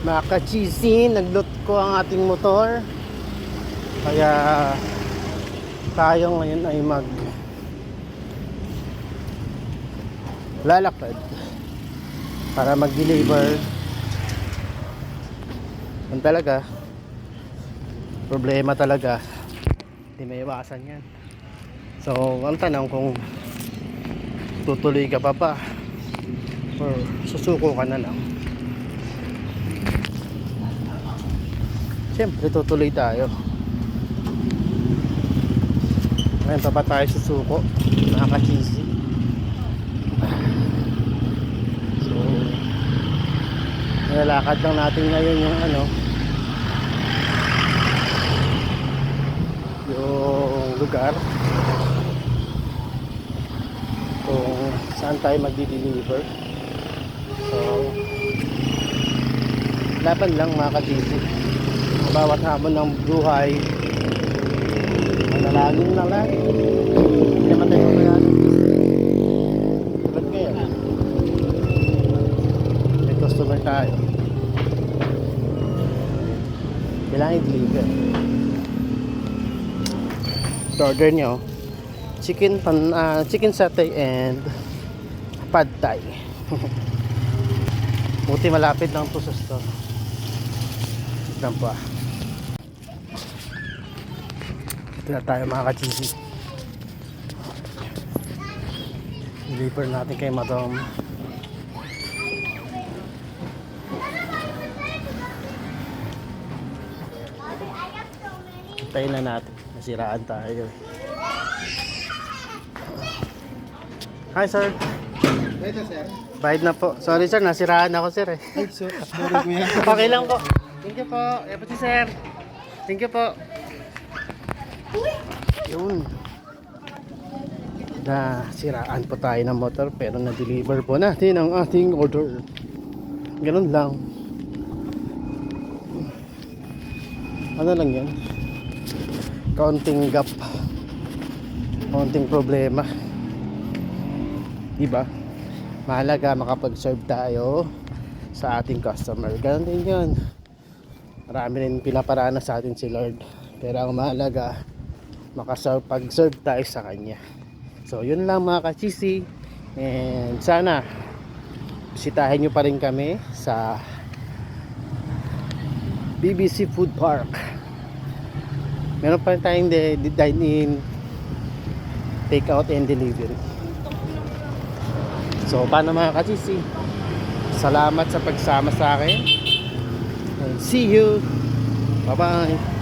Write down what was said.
Mga ka-cheesy, naglot ko ang ating motor. Kaya tayo ngayon ay lalakad para mag-deliver. Yan talaga, problema talaga, hindi may iwasan yan. So ang tanong kung tutuloy ka pa or susuko ka na lang. Siyempre tutuloy tayo. Ngayon pa ba tayo susuko? Nakaka-cheesy. So nilalakad lang natin ngayon yung yung lugar kung saan tayo magdi-deliver. So laban lang mga ka-cheesy. Bawat hamon ng buhay, manalangin na lang. Hindi naman tayo mayayanin. Tulad ngayon, may customer tayo, kailangan i-deliver. So order nyo chicken satay and pad thai. Buti malapit lang po sa store. Tignan po ito na tayo mga ka-cheesy. Deliver natin kay Madam. Hintayin na natin, nasiraan tayo. Hi sir. Ito sir. Bayad na po. Sorry sir, nasiraan ako sir eh. Sorry kuya. Okay lang po. Thank you po. Pati sir. Thank you po. Yun. Nasiraan po tayo ng motor pero na-deliver po natin ang ating order. Ganun lang. Ano lang yan? Kaunting gap. Kaunting problema. Diba? Mahalaga makapag-serve tayo sa ating customer. Ganun din yun. Marami rin pinaparanas sa atin si Lord. Pero ang mahalaga, makapag-serve tayo sa Kanya. So yun lang mga ka-cheesy. And sana bisitahin nyo pa rin kami sa BBC Food Park. Meron pa rin tayong dine-in, take out and delivery. So paano mga ka-cheesy? Salamat sa pagsama sa akin. And see you. Bye bye.